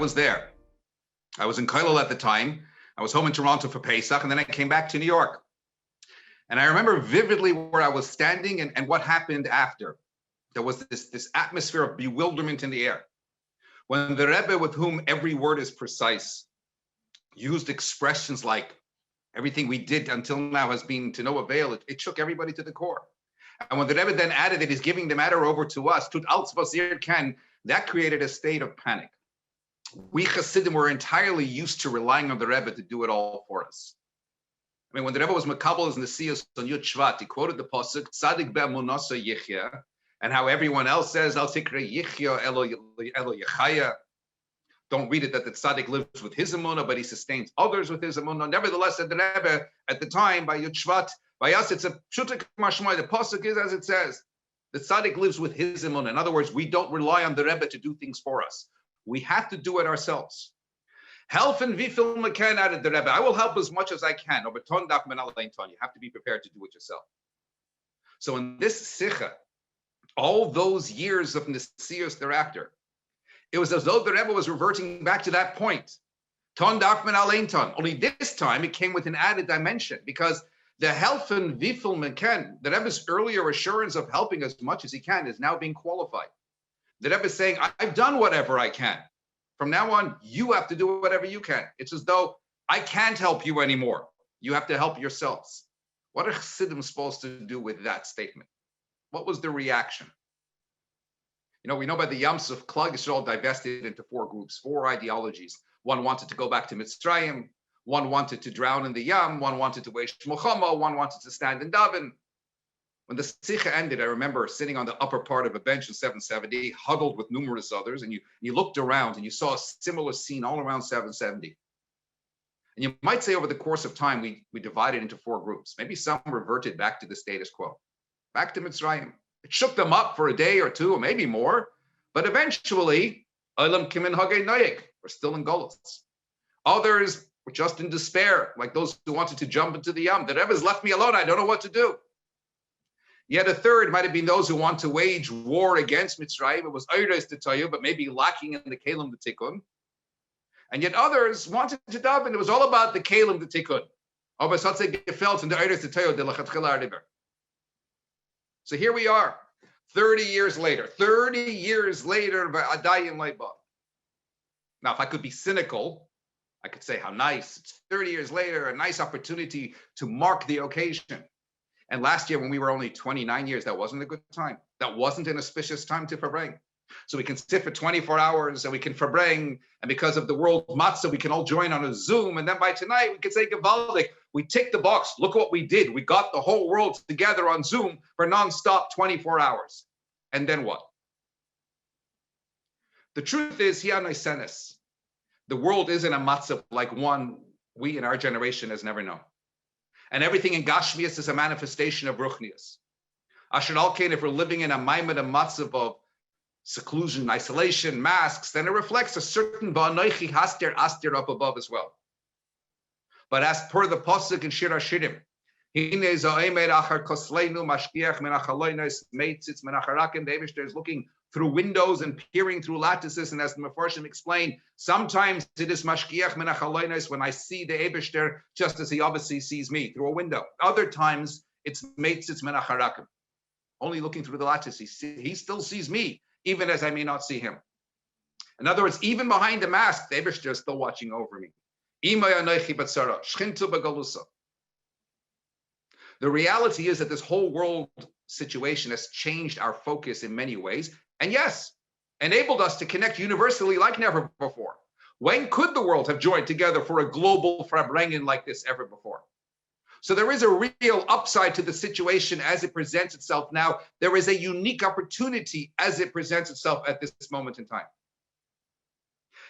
was there. I was in Kapital at the time. I was home in Toronto for Pesach, and then I came back to New York. And I remember vividly where I was standing and what happened after. There was this atmosphere of bewilderment in the air. When the Rebbe, with whom every word is precise, used expressions like, everything we did until now has been to no avail, it shook everybody to the core. And when the Rebbe then added that he's giving the matter over to us, tut alts was ihr ken, that created a state of panic. We Hasidim were entirely used to relying on the Rebbe to do it all for us. I mean, when the Rebbe was Makabel as Nesius on Yud Shvat, he quoted the pasuk Tzadik be'emunasa yichya, and how everyone else says Al tikra yichya elo yechaya. Don't read it that the tzaddik lives with his emunah, but he sustains others with his emunah. Nevertheless, said the Rebbe at the time by Yud Shvat, by us it's a pshutik mashmai. The pasuk is as it says. The tzaddik lives with his emunah. In other words, we don't rely on the Rebbe to do things for us. We have to do it ourselves. Help and vifil mekan, added the Rebbe. I will help as much as I can. You have to be prepared to do it yourself. So in this sicha, all those years of Nesius thereafter, it was as though the Rebbe was reverting back to that point. Ton dafmen alein ton. Only this time it came with an added dimension, because the help and vifil mekan, the Rebbe's earlier assurance of helping as much as he can, is now being qualified. The Rebbe is saying, I've done whatever I can. From now on, you have to do whatever you can. It's as though I can't help you anymore. You have to help yourselves. What are Chassidim supposed to do with that statement? What was the reaction? You know, we know by the Yam Suf, Klal Yisrael divested into 4 groups, 4 ideologies. One wanted to go back to Mitzrayim. One wanted to drown in the Yam. One wanted to wage Milchama. One wanted to stand in Davin. When the Sicha ended, I remember sitting on the upper part of a bench in 770, huddled with numerous others, and you looked around and you saw a similar scene all around 770. And you might say over the course of time, we divided into 4 groups. Maybe some reverted back to the status quo, back to Mitzrayim. It shook them up for a day or 2, or maybe more, but eventually, Olam Kimin Hagei Noyek, we're still in Golos. Others were just in despair, like those who wanted to jump into the Yam. The Rebbe's left me alone, I don't know what to do. Yet a third might have been those who want to wage war against Mitzrayim. It was Eires to tell you, but maybe lacking in the Kalim the Tikkun. And yet others wanted to daven. It was all about the Kalim the Tikkun. Aber es hat sich gefällt in der Eires to tell you, der Lechatchila Rebbe. So here we are, 30 years later, Adayim Leiba. Now, if I could be cynical, I could say how nice. It's 30 years later, a nice opportunity to mark the occasion. And last year, when we were only 29 years, that wasn't a good time. That wasn't an auspicious time to Farbring. So we can sit for 24 hours and we can Farbring. And because of the world matzah, we can all join on a Zoom. And then by tonight, we can say Gavaldik. We tick the box. Look what we did. We got the whole world together on Zoom for nonstop 24 hours. And then what? The truth is, the world isn't a matzah like one we in our generation has never known. And everything in Gashmias is a manifestation of Ruchnias. Asher Alkein, if we're living in a maimad, a matzav of seclusion, isolation, masks, then it reflects a certain Va'anoichi Hastir Astir up above as well. But as per the Pasuk in Shir HaShirim, Hine Za'emer Achar Kosleinu Mashkiach Menachaloinos Meitzitz Menacharakim, the Eibishter is looking through windows and peering through lattices, and as the Mefarshim explained, sometimes it is Mashkiach Menachaloinos when I see the Eibishter just as he obviously sees me through a window. Other times it's Meitzitz Menacharakim, only looking through the lattice. He still sees me, even as I may not see him. In other words, even behind the mask, the Eibishter is still watching over me. The reality is that this whole world situation has changed our focus in many ways, and yes, enabled us to connect universally like never before. When could the world have joined together for a global Farbrengen like this ever before? So there is a real upside to the situation as it presents itself now. There is a unique opportunity as it presents itself at this moment in time.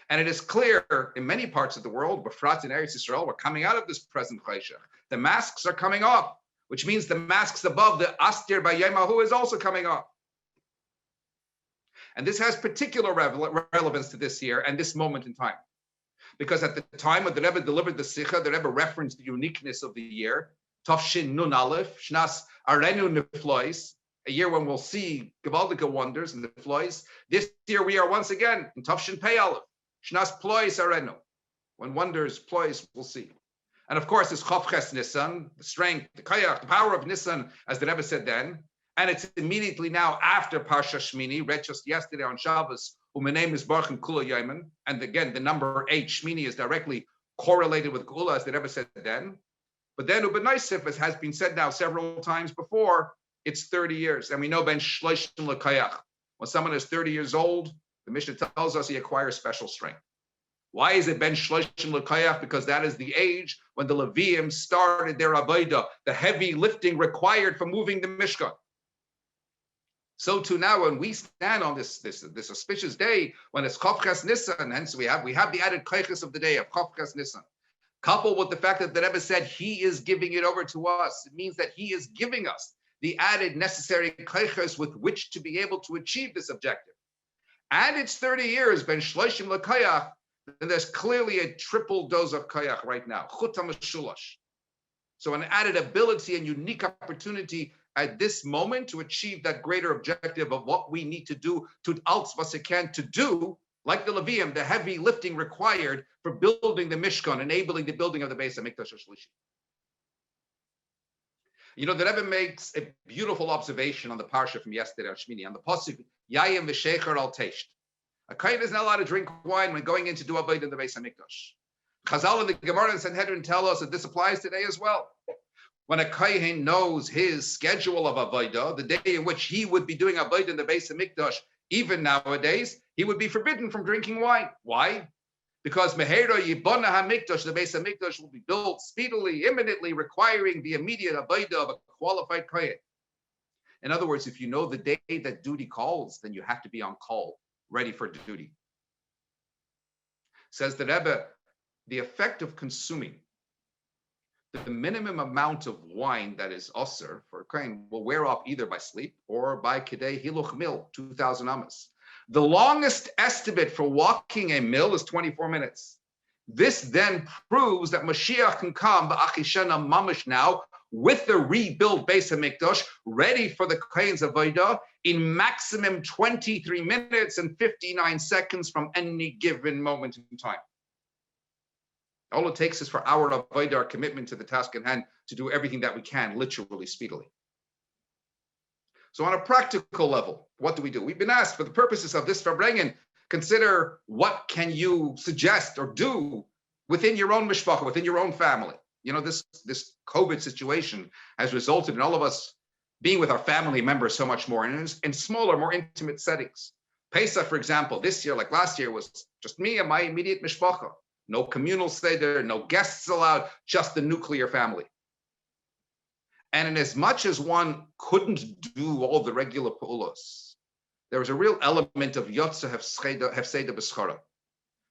And it is clear in many parts of the world, Befrat in Eretz Yisrael, we're coming out of this present Chayshach. The masks are coming off, which means the masks above the Astir Bayemahu is also coming off. And this has particular relevance to this year and this moment in time. Because at the time when the Rebbe delivered the Sicha, the Rebbe referenced the uniqueness of the year, Tafshin Nun Aleph, Shnas Arenu Neflois, a year when we'll see Gewaldike wonders and Neflois. This year we are once again in Tafshin Pei Aleph, Shnas plois arenu. When wonders plois, we'll see. And of course, it's Chofches Nisan, the strength, the koyach, the power of Nisan, as the Rebbe said then. And it's immediately now after Parsha Shmini, read just yesterday on Shabbos, U'menei Mizbarchim Kula Yaiman. And again, the number 8, Shmini, is directly correlated with Kula, as the Rebbe said then. But then U'benaisif, as has been said now several times before, it's 30 years. And we know Ben Shloshim L'Koyach. When someone is 30 years old, the Mishnah tells us he acquires special strength. Why is it Ben Shloshim L'Koyach? Because that is the age when the Leviim started their avodah, the heavy lifting required for moving the Mishkan. So too now, when we stand on this auspicious day, when it's Chofches Nisan, hence we have the added kochos of the day of Chofches Nisan, coupled with the fact that the Rebbe said he is giving it over to us. It means that he is giving us the added necessary kochos with which to be able to achieve this objective. And it's 30 years, Ben Shloshim L'Koyach, then there's clearly a triple dose of koyach right now. Chutam Shulash. So an added ability and unique opportunity at this moment to achieve that greater objective of what we need to do to alts vasikan to do, like the Levium, the heavy lifting required for building the Mishkan, enabling the building of the Beis HaMikdash Shlishi. You know, the Rebbe makes a beautiful observation on the parsha from yesterday on Shmini, on the pasuk Yayim v'Shecher al Tesht. A kohen is not allowed to drink wine when going in to do avodah in the Beis HaMikdash. Chazal and the Gemara and Sanhedrin tell us that this applies today as well. When a kohen knows his schedule of avodah, the day in which he would be doing avodah in the Beis HaMikdash, even nowadays, he would be forbidden from drinking wine. Why? Because Mehera Yibona HaMikdash, the Beis HaMikdash, will be built speedily, imminently, requiring the immediate avodah of a qualified kohen. In other words, if you know the day that duty calls, then you have to be on call, ready for duty. Says the Rebbe, the effect of consuming the minimum amount of wine that is osir for a kohen will wear off either by sleep or by kidei hiluch mil, 2,000 amas. The longest estimate for walking a mil is 24 minutes. This then proves that Moshiach can come, ba'achishana mamish now, with the rebuilt Beis HaMikdash, ready for the kohen's avodah in maximum 23 minutes and 59 seconds from any given moment in time. All it takes is for our avodah, our commitment to the task at hand, to do everything that we can, literally, speedily. So on a practical level, what do? We've been asked, for the purposes of this Farbrengen, consider what can you suggest or do within your own mishpacha, within your own family. You know, this COVID situation has resulted in all of us being with our family members so much more and in smaller, more intimate settings. Pesach, for example, this year, like last year, was just me and my immediate mishpacha. No communal seder, no guests allowed, just the nuclear family. And in as much as one couldn't do all the regular pu'ulos, there was a real element of yotza hefseda b'schara.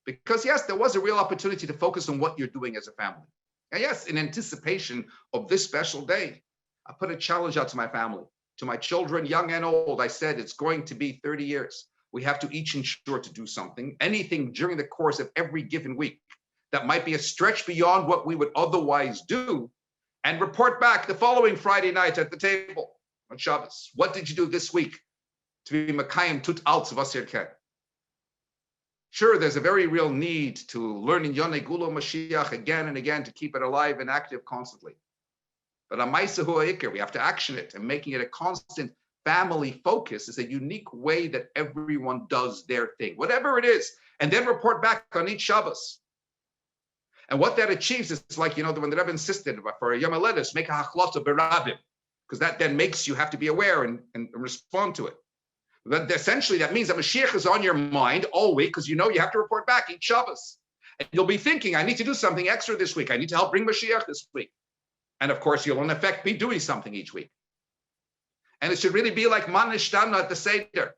Because yes, there was a real opportunity to focus on what you're doing as a family. And yes, in anticipation of this special day, I put a challenge out to my family, to my children, young and old. I said, it's going to be 30 years. We have to each ensure to do something, anything during the course of every given week that might be a stretch beyond what we would otherwise do, and report back the following Friday night at the table on Shabbos. What did you do this week to be Makayim Tut Alts Vasir Ken? Sure, there's a very real need to learn in Yonei Gulo Moshiach again and again to keep it alive and active constantly. But on Ma'aseh Ha'ikar, we have to action it, and making it a constant family focus is a unique way that everyone does their thing, whatever it is, and then report back on each Shabbos. And what that achieves is like, when the Rebbe insisted for a Yom HaLedus, make a hachlata berabim, because that then makes you have to be aware and respond to it. But essentially, that means that Moshiach is on your mind all week, because you have to report back each Shabbos. And you'll be thinking, I need to do something extra this week. I need to help bring Moshiach this week. And of course, you'll in effect be doing something each week. And it should really be like man nishtana at the Seder.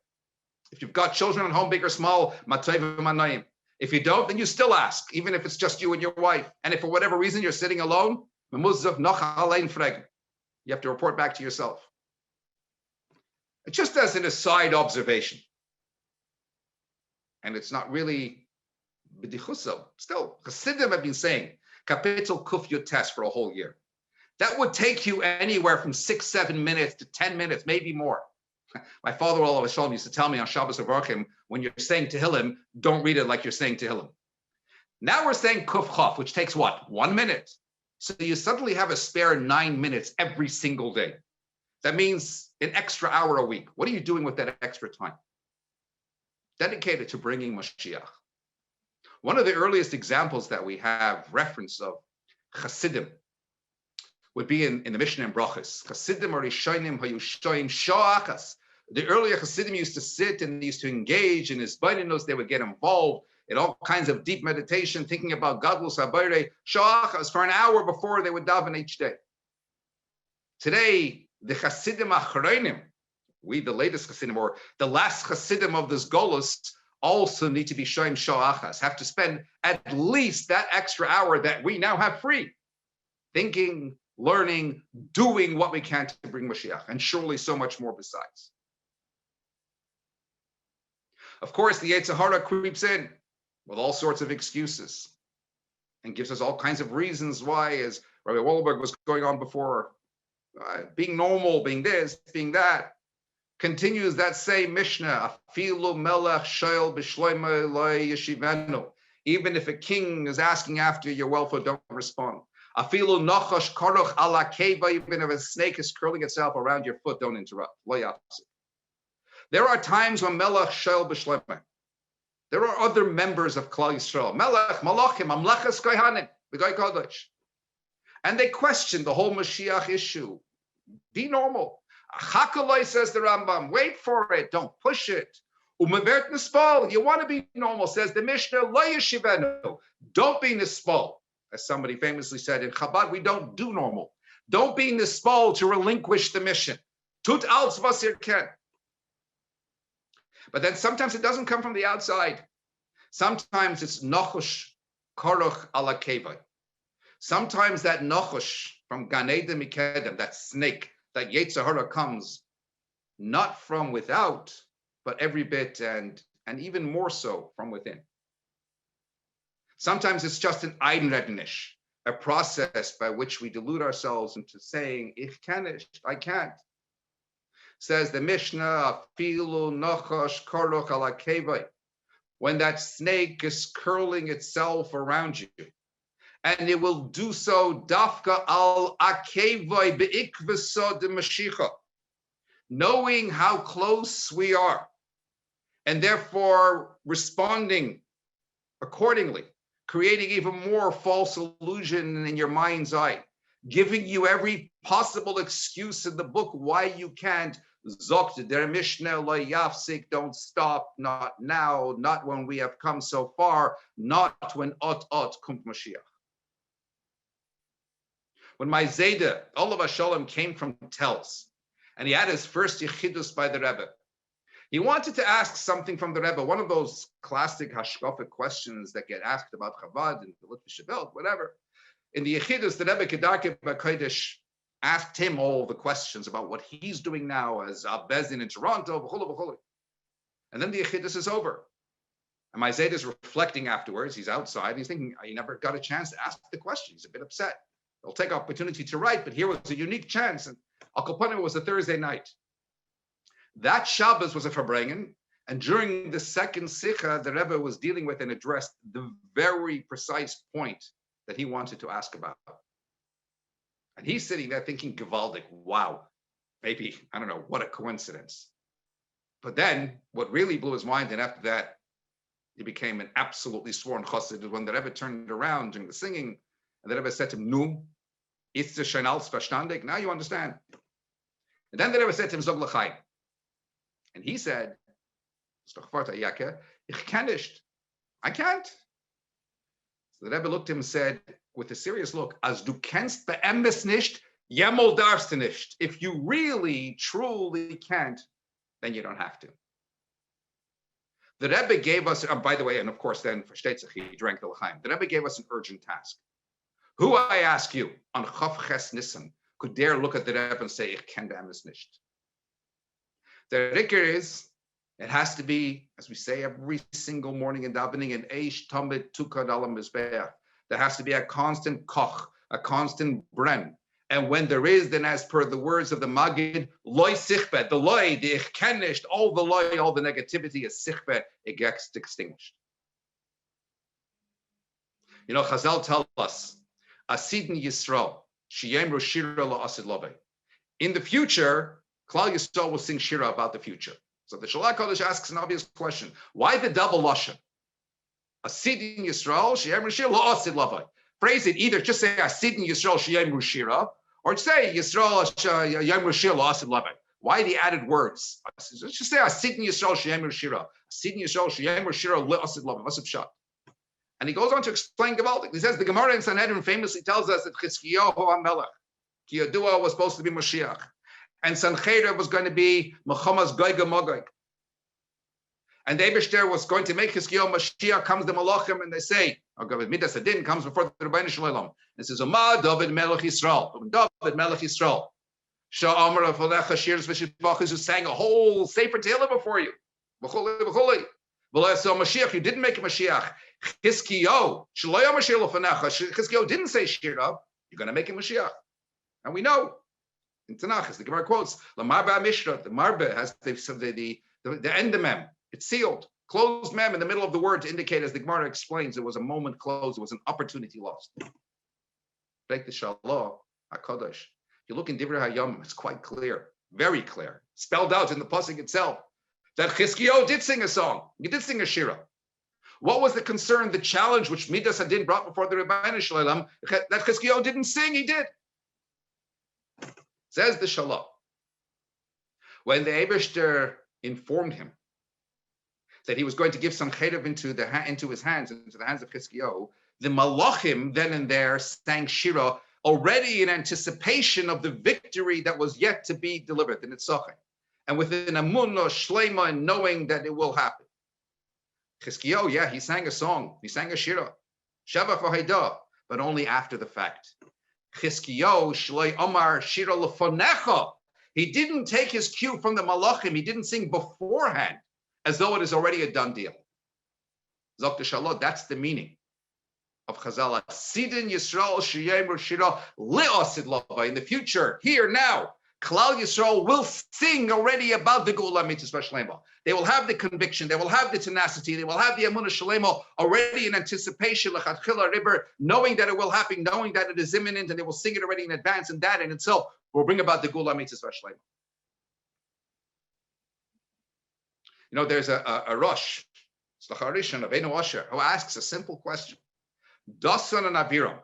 If you've got children at home, big or small, matayv manayim. If you don't, then you still ask, even if it's just you and your wife. And if for whatever reason you're sitting alone, you have to report back to yourself. Just as an aside observation, and it's not really b'dichusa, still, Chassidim have been saying, Kapital kuf test for a whole year. That would take you anywhere from 6-7 minutes to 10 minutes, maybe more. My father, all of a sudden, used to tell me on Shabbos Avarchim, when you're saying Tehillim, don't read it like you're saying Tehillim. Now we're saying kochos, which takes what? 1 minute. So you suddenly have a spare 9 minutes every single day. That means an extra hour a week. What are you doing with that extra time? Dedicated to bringing Moshiach. One of the earliest examples that we have reference of Chassidim would be in the Mishnah in Brachos. Chassidim are Rishonim Hayushoim Shoachas. The earlier Chassidim used to sit and used to engage in his bainos. They would get involved in all kinds of deep meditation, thinking about Gadlus Habayre Shoachas for an hour before they would daven each day. Today, the Chassidim Achronim, we the latest Chassidim or the last Chassidim of this Golus, also need to be Shoim Shoachas, have to spend at least that extra hour that we now have free, thinking, learning, doing what we can to bring Moshiach, and surely so much more besides. Of course, the Yetzer Hara creeps in with all sorts of excuses and gives us all kinds of reasons why, as Rabbi Wallenberg was going on before, being normal, being this, being that. Continues that same Mishnah, Afilu melech shoel b'shloimo lo yeshivenu. Even if a king is asking after your welfare, don't respond. Afilu nochosh karoch ala keva, even if a snake is curling itself around your foot, don't interrupt. Lo yafsik. There are times when melech shoel b'shloimo. There are other members of Klal Yisrael, melech, malachim, amlechas kohanim, b'goy kodesh, and they question the whole Moshiach issue. Be normal. Chakaloi, says the Rambam, wait for it, don't push it. Umevert nispal, you want to be normal, says the Mishnah, lo yeshivenu, don't be nispal. As somebody famously said in Chabad, we don't do normal. Don't be nispal to relinquish the mission. Tut alts was ihr ken. But then sometimes it doesn't come from the outside. Sometimes it's nochosh karoch ala kevai. Sometimes that nochosh from Gan Eden Mikedem, that snake, that Yetzer Hara comes not from without, but every bit and even more so from within. Sometimes it's just an Einrednish, a process by which we delude ourselves into saying, Ich kann nicht, I can't. Says the Mishnah, Afilu nochosh karoch ala kevai. When that snake is curling itself around you, and it will do so dafka al akevai beikvesod Moshiach, knowing how close we are, and therefore responding accordingly, creating even more false illusion in your mind's eye, giving you every possible excuse in the book why you can't. Zokt der Mishnah lo yafsik, don't stop, not now, not when we have come so far, not when ot kumt Moshiach. When my Zayda, Olav Shalom, came from Tels, and he had his first Yechidus by the Rebbe, he wanted to ask something from the Rebbe, one of those classic hashkafic questions that get asked about Chabad and the Litvish Belt, whatever. In the Yechidus, the Rebbe Kedarke B'Kodesh asked him all the questions about what he's doing now as Bezdin in Toronto, b'chulu, b'chulu. And then the Yechidus is over. And my Zayda is reflecting afterwards. He's outside. He's thinking, I never got a chance to ask the question. He's a bit upset. He'll take opportunity to write, but here was a unique chance. And Al Kaponim was a Thursday night. That Shabbos was a Farbrengen, and during the second Sikha, the Rebbe was dealing with and addressed the very precise point that he wanted to ask about. And he's sitting there thinking, Gevaldik, wow, maybe, I don't know, what a coincidence. But then what really blew his mind, and after that, he became an absolutely sworn chassid, when the Rebbe turned around during the singing, and the Rebbe said to him, Nu, it's the Shenals Verstandig, now you understand. And then the Rebbe said to him, Zog l'chaim. And he said, Ich kann nicht. I can't. So the Rebbe looked at him and said, with a serious look, As du kennst beemes nicht, jemol darfst du nicht. If you really, truly can't, then you don't have to. The Rebbe gave us, by the way, and of course then, versteht sich, he drank the l'chaim. The Rebbe gave us an urgent task. Who, I ask you, on Chof Ches Nissen, could dare look at the Rebbe and say, Ich kenn beemes nicht? The Riker is, it has to be, as we say every single morning in davening, an Eish Tamid Tukad Alam Mizbeach. There has to be a constant koch, a constant bren, And when there is, then as per the words of the Magid, loy sichbe, the loy, the extinguished, all the loy, all the negativity is sichbe, it gets extinguished. You know, Chazal tell us, Asidin Yisrael, Shiyemru Shira La'asid Love. In the future, Klal Yisrael will sing Shira about the future. So the Shalach Kodesh asks an obvious question. Why the double Lashon? Asidin Yisrael, Shiyemru Shira La'asid Love. Phrase it either just say Asidin Yisrael, Shiyemru Shira, or say Yisrael, Shiyemru Shira La'asid Love. Why the added words? Let's just say Asidin Yisrael, Shiyemru Shira. Asidin Yisrael, Shiyemru Shira La'asid Love. What's up shot? And he goes on to explain Gavaldik. He says the Gemara in Sanhedrin famously tells us that Chizkiyahu HaMelech, Ki Yadua, was supposed to be Moshiach, and Sancheriv was going to be Mechomas Goyga Mogoy. And the Eibishter was going to make Chizkiyahu Mashiach. Comes the Malachim, and they say, Midas Adin comes before the Rebbe Shalom. And says, Oma David Melech Yisrael, David Melech Yisrael, Shah Amar Avolecha Shirs V'Shivachis, who sang a whole Sefer Tehillah before you. V'chuli, v'chuli. V'lo Mashiach, you didn't make a Mashiach. Chizkiyahu, Shloya Mashiach L'fanecha. Chizkiyahu didn't say Shira. You're going to make a Mashiach, and we know in Tanakh, as the Gemara quotes, the Marba Mishra, the Marba has the end of mem. It's sealed, closed mem in the middle of the word to indicate, as the Gemara explains, it was a moment closed. It was an opportunity lost. Take the Shalah HaKadosh. If you look in Divrei Hayom, it's quite clear, very clear, spelled out in the pasuk itself, that Chizkiyahu did sing a song. He did sing a Shira. What was the concern, the challenge which Midas Hadin brought before the Rebbe Shalom, that Chizkiyahu didn't sing? He did. Says the Shalah. When the Eibishter informed him that he was going to give some cherev into his hands, into the hands of Chizkiyahu, the Malachim then and there sang Shira, already in anticipation of the victory that was yet to be delivered in Schochet, and with an amunah shleima, and knowing that it will happen. Chizkiyahu, yeah, he sang a song, he sang a Shira, Shavach v'Haidah, but only after the fact. Chizkiyahu shloi Omar Shira L'Fonecha. He didn't take his cue from the Malachim. He didn't sing beforehand, as though it is already a done deal. Zok Shalot, that's the meaning of Chazal. Sidin Yisrael Shiyemru Shira Le'asid Lava. In the future, here now, Klal Yisrael will sing already about the Geula Mitzvah Shlema. They will have the conviction, they will have the tenacity, they will have the Amunah Shlema already in anticipation, L'Chadchila Rebbe, knowing that it will happen, knowing that it is imminent, and they will sing it already in advance, and that in itself will bring about the Geula Mitzvah Shlema. You know, there's a Rosh, Slacharishon of Eino Asher, who asks a simple question. Dasan and Aviram,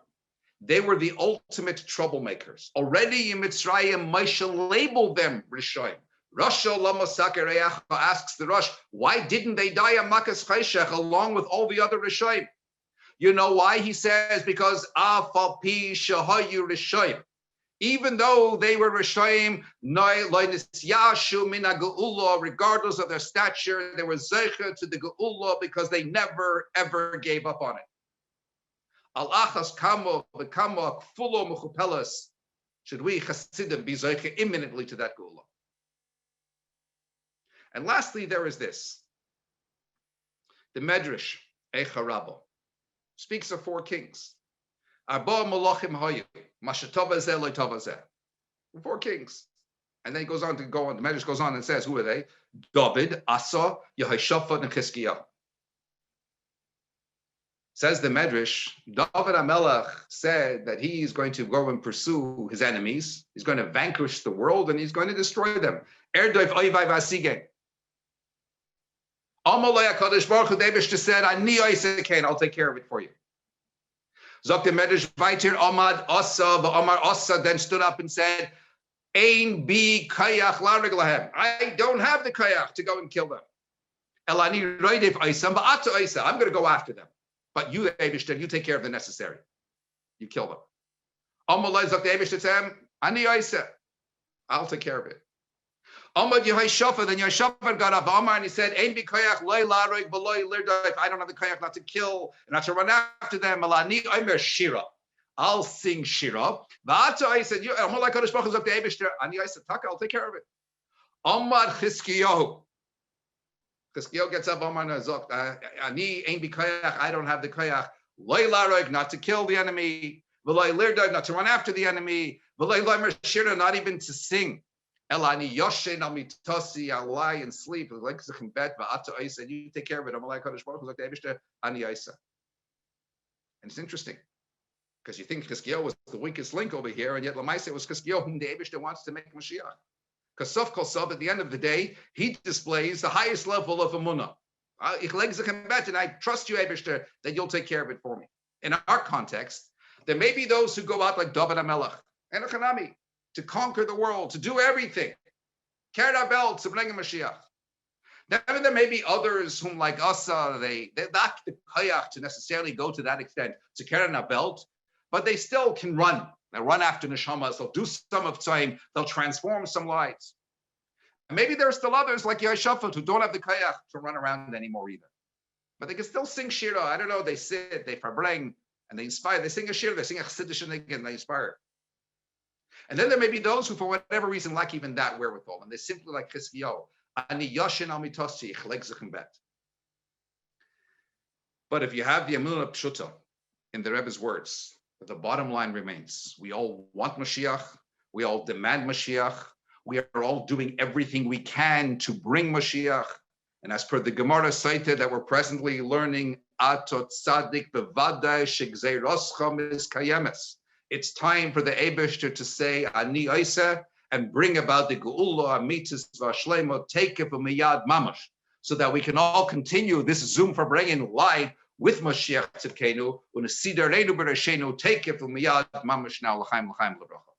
they were the ultimate troublemakers. Already in Mitzrayim, Moshe labeled them Rishoyim. Rasha Lama Sakereach asks the Rosh, why didn't they die a Makas Chayshech along with all the other Rishoyim? You know why? He says, because Afal Pi Shahayu Rishoyim. Even though they were Rishoyim, regardless of their stature, they were Zeicha to the Geula because they never, ever gave up on it. Al-achas kamo v'kamo kfulo mechupelas. Should we Hasidim be zeicha imminently to that Geula? And lastly, there is this. The Medrash, Eicha Rabbi, speaks of four kings. Arba malachim hayu, mashatova zeh loitova zeh. Four kings. And then he goes on, the Medrash goes on and says, who are they? David, Asa, Yehoshaphat, and Chizkiyahu. Says the Medrash, David HaMelech said that he's going to go and pursue his enemies. He's going to vanquish the world and he's going to destroy them. Erdoiv oivai v'asigen. Amalei HaKadosh Baruch Hu, David said, Ani oisekain, I'll take care of it for you. Zok the Medrash weiter, Amad Asa, v'Amar Asa then stood up and said, Ein bi kayach la'areg lahem. I don't have the kayach to go and kill them. Elani roidev oisam v'ata oisa. I'm going to go after them. But you, Eibishter, you take care of the necessary. You kill them. Amalei Zok the Eibishter said, Ani oisa. I'll take care of it. Amad Yehoshaphat, then Yehoshaphat got up, Amar, and he said, Ein bi koyach loy la'areg v'loy lirdoif. I don't have the koyach not to kill and not to run after them. Elani oimer shira. I'll sing Shira. V'ata I said, Amar like Kadosh Baruch Hu Zok the Eibishter, Ani oisa taka, I'll take care of it. Amad Chizkiyahu. Chizkiyahu gets up, Amar Zok, Ani ein bi koyach, I don't have the koyach. Loy la'areg, not to kill the enemy. not to run after the enemy, not even to sing. I lie and sleep. And you take care of it. And it's interesting because you think Chizkiyahu was the weakest link over here, and yet Lamaisa it was Chizkiyahu whom the Eibishter wants to make Moshiach. Because Sof Kol Sof, at the end of the day, he displays the highest level of Emunah. And I trust you, Eibishter, that you'll take care of it for me. In our context, there may be those who go out like David HaMelech and Echanami to conquer the world, to do everything, carry our belt to bring a Moshiach. Then there may be others whom, like us, they lack the koyach to necessarily go to that extent to carry on a belt, but they still can run. They'll run after neshamas. They'll do some of time. They'll transform some lives. And maybe there are still others like Yeshafat who don't have the koyach to run around anymore either. But they can still sing shira. I don't know. They sit, they farbring, and they inspire. They sing a shira. They sing a chassidus and they inspire. And then there may be those who, for whatever reason, lack even that wherewithal, and they simply like Chizkiyahu. But if you have the Emunah Pshuta in the Rebbe's words, the bottom line remains: we all want Moshiach, we all demand Moshiach, we are all doing everything we can to bring Moshiach. And as per the Gemara cited that we're presently learning, Atot Tzadik Bevadai Shegzeiroscham is Kayemes. It's time for the Eibishter to say Ani Oiseh and bring about the Geula Amitis Vashlemo, take it from Miyad Mamash, so that we can all continue this Zoom for bringing live with Moshiach Tzidkenu, Unasidarenu Bereshenu, take it from Miyad Mamash now L'chaim L'chaim L'bracha.